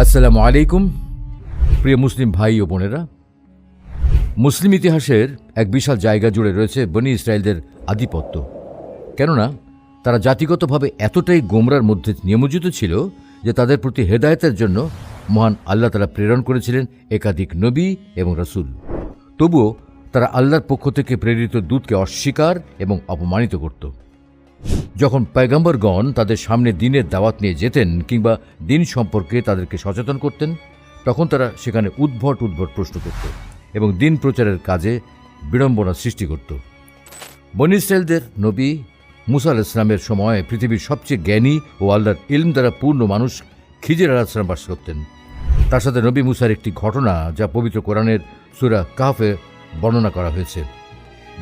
আসসালামু আলাইকুম প্রিয় মুসলিম ভাই ও বোনেরা। মুসলিম ইতিহাসের এক বিশাল জায়গা জুড়ে রয়েছে বনি ইসরায়েলদের আধিপত্য। কেননা তারা জাতিগতভাবে এতটাই গোমরার মধ্যে নিমজ্জিত ছিল যে তাদের প্রতি হেদায়েতের জন্য মহান আল্লাহ তাআলা প্রেরণ করেছিলেন একাধিক নবী এবং রাসূল। তবুও তারা আল্লাহর পক্ষ থেকে প্রেরিত দূতকে অস্বীকার এবং অপমানিত করত। যখন পয়গম্বরগণ তাদের সামনে দিনের দাওয়াত নিয়ে যেতেন কিংবা দিন সম্পর্কে তাদেরকে সচেতন করতেন, তখন তারা সেখানে উদ্ভট প্রশ্ন করত এবং দিন প্রচারের কাজে বিড়ম্বনা সৃষ্টি করত। বনী ইসরায়েলদের নবী মুসা আলাইহিস সালামের সময় পৃথিবীর সবচেয়ে জ্ঞানী ও আল্লাহর ইলম দ্বারা পূর্ণ মানুষ খিজির আলাইহিস সালাম বাস করতেন। তার সাথে নবী মুসার একটি ঘটনা যা পবিত্র কোরআনের সূরা কাহফে বর্ণনা করা হয়েছে।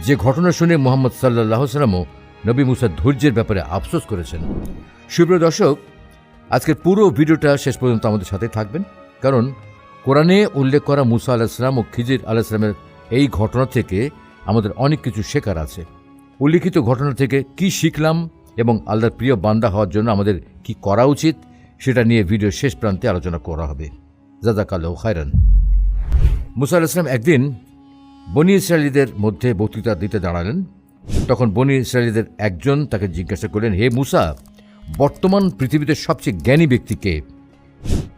যে ঘটনা শুনে মুহাম্মদ সাল্লাল্লাহু আলাইহি ওয়াসাল্লামও নবী মুসার ধৈর্যের ব্যাপারে আফসোস করেছেন। সুপ্রিয় দর্শক, আজকের পুরো ভিডিওটা শেষ পর্যন্ত আমাদের সাথে থাকবেন, কারণ কোরআনে উল্লেখ করা মুসা আলাইহিস সালাম ও খিজির আলাইহিস সালামের এই ঘটনা থেকে আমাদের অনেক কিছু শেখার আছে। উল্লিখিত ঘটনা থেকে কি শিখলাম এবং আল্লাহর প্রিয় বান্দা হওয়ার জন্য আমাদের কি করা উচিত, সেটা নিয়ে ভিডিও শেষ প্রান্তে আলোচনা করা হবে। জাযাকাল্লাহু খায়রান। মুসা আলাইহিস সালাম একদিন বনী ইসরায়েলীদের মধ্যে বক্তৃতা দিতে দাঁড়ালেন। তখন বনী ইসরায়েলীদের একজন তাকে জিজ্ঞাসা করলেন, হে মুসা, বর্তমান পৃথিবীতে সবচেয়ে জ্ঞানী ব্যক্তি কে?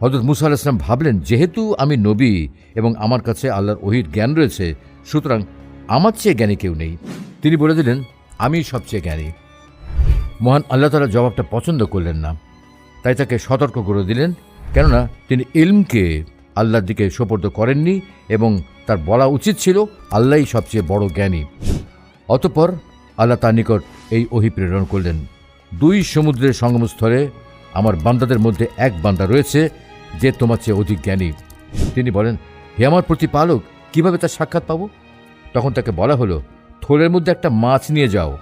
হযরত মুসা আলাইহিস সালাম ভাবলেন, যেহেতু আমি নবী এবং আমার কাছে আল্লাহর ওহীর জ্ঞান রয়েছে, সুতরাং আমার চেয়ে জ্ঞানী কেউ নেই। তিনি বলে দিলেন, আমি সবচেয়ে জ্ঞানী। মহান আল্লাহ তাআলা জবাবটা পছন্দ করলেন না, তাই তাকে সতর্ক করে দিলেন, কেননা তিনি ইলমকে আল্লাহর দিকে সোপর্দ করেননি এবং তার বলা উচিত ছিল আল্লাহই সবচেয়ে বড় জ্ঞানী। অতঃপর আল্লাহ তার নিকট এই ওহী প্রেরণ করলেন, দুই সমুদ্রের সঙ্গমস্থলে আমার বান্দাদের মধ্যে এক বান্দা রয়েছে যে তোমার চেয়ে অধিক জ্ঞানী। তিনি বলেন, হে আমার প্রতিপালক, কিভাবে তার সাক্ষাৎ পাব? তখন তাকে বলা হলো, থলের মধ্যে একটা মাছ নিয়ে যাও,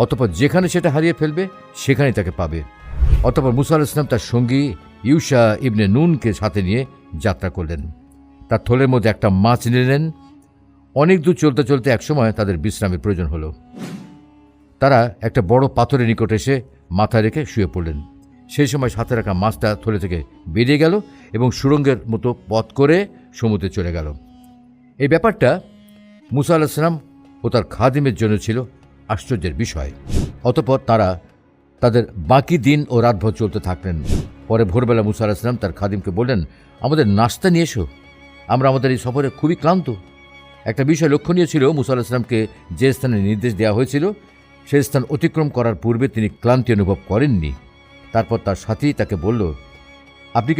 অতঃপর যেখানে সেটা হারিয়ে ফেলবে সেখানেই তাকে পাবে। অতঃপর মুসা আলাইহিস সালাম তার সঙ্গী ইউশা ইবনে নুনকে সাথে নিয়ে যাত্রা করলেন। তার থলের মধ্যে একটা মাছ নিলেন। অনেক দূর চলতে চলতে একসময় তাদের বিশ্রামের প্রয়োজন হলো। তারা একটা বড় পাথরের নিকট এসে মাথা রেখে শুয়ে পড়লেন। সেই সময় সাথে রাখা মাছটা থলে থেকে বেরিয়ে গেল এবং সুড়ঙ্গের মতো পথ করে সমুদ্রে চলে গেল। এই ব্যাপারটা মুসা আলাইহিস সালাম ও তার খাদিমের জন্য ছিল আশ্চর্যের বিষয়। অতঃপর তারা তাদের বাকি দিন ও রাতভর চলতে থাকলেন। পরে ভোরবেলা মুসা আলাইহিস সালাম তার খাদিমকে বললেন, আমাদের নাস্তা নিয়ে এসো, আমরা আমাদের এই সফরে খুবই ক্লান্ত। একটা বিষয় লক্ষণীয় ছিল, মুসা আলাইহিস সালামকে যে স্থানে নির্দেশ দেওয়া হয়েছিল সেই স্থান অতিক্রম করার পূর্বে তিনি ক্লান্তি অনুভব করেননি। তারপর তার সাথী তাকে বলল, আপনি কি